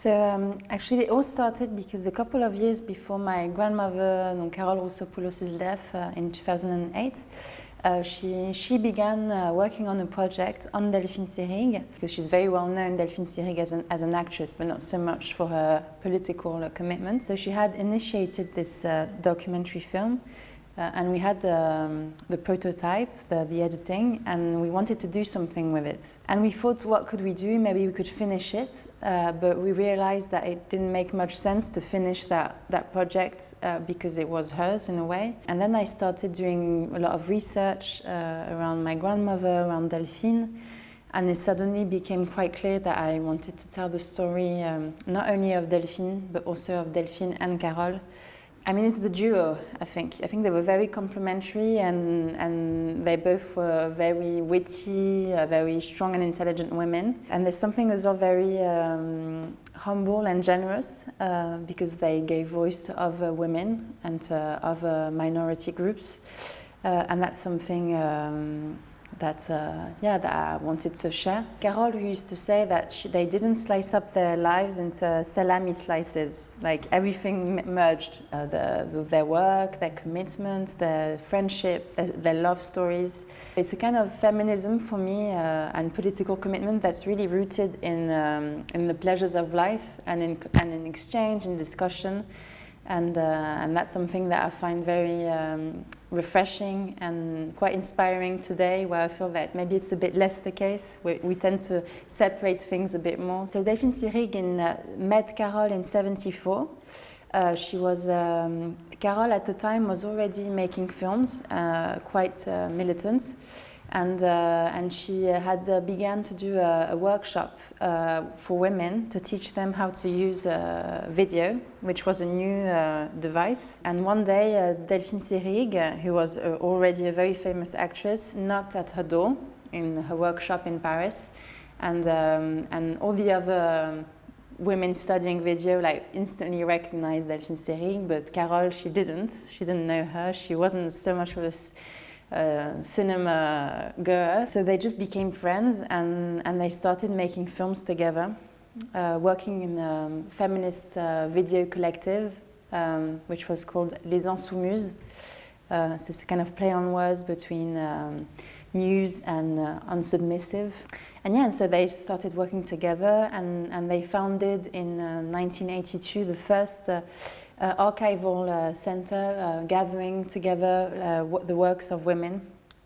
So actually it all started because a couple of years before my grandmother, Carole Roussopoulos' death in 2008, she began working on a project on Delphine Seyrig, because she's very well known, Delphine Seyrig, as an actress, but not so much for her political commitment. So she had initiated this documentary film, and we had the prototype, the editing, and we wanted to do something with it. And we thought, what could we do? Maybe we could finish it, but we realized that it didn't make much sense to finish that project because it was hers in a way. And then I started doing a lot of research around my grandmother, around Delphine, and it suddenly became quite clear that I wanted to tell the story not only of Delphine, but also of Delphine and Carole. I mean, it's the duo, I think. I think they were very complementary, and they both were very witty, very strong and intelligent women. And there's something as well very humble and generous, because they gave voice to other women and to other minority groups. And that's something that I wanted to share. Carole, who used to say that they didn't slice up their lives into salami slices, like everything merged, their work, their commitment, their friendship, their love stories. It's a kind of feminism for me and political commitment that's really rooted in the pleasures of life and in exchange, in discussion. And that's something that I find very refreshing and quite inspiring today, where I feel that maybe it's a bit less the case. We tend to separate things a bit more. So Delphine Seyrig met Carole in '74. Carole at the time was already making films, quite militant. And she had begun to do a workshop for women to teach them how to use video, which was a new device. And one day, Delphine Seyrig, who was already a very famous actress, knocked at her door in her workshop in Paris, and all the other women studying video instantly recognized Delphine Seyrig, but Carole, she didn't know her. She wasn't so much of a cinema girl. So they just became friends, and they started making films together, working in a feminist video collective, which was called Les Insoumuses. So it's a kind of play on words between muse and unsubmissive. And so they started working together, and they founded in 1982 the first archival center gathering together the works of women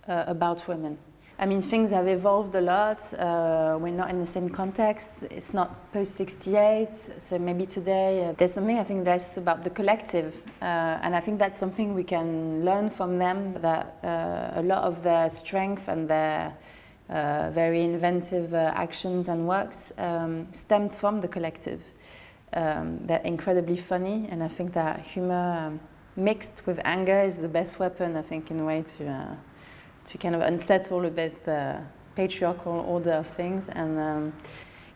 about women. I mean, things have evolved a lot. We're not in the same context. It's not post-68, so maybe today there's something I think less about the collective, and I think that's something we can learn from them, that a lot of their strength and their very inventive actions and works stemmed from the collective. They're incredibly funny, and I think that humor mixed with anger is the best weapon, I think, in a way to kind of unsettle a bit the patriarchal order of things. And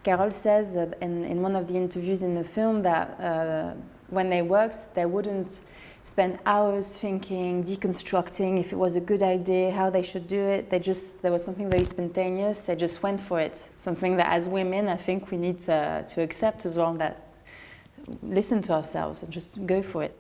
Carole says that in one of the interviews in the film that when they worked, they wouldn't spend hours thinking, deconstructing if it was a good idea, how they should do it. There was something very spontaneous. They just went for it. Something that as women, I think we need to accept as well, that listen to ourselves and just go for it.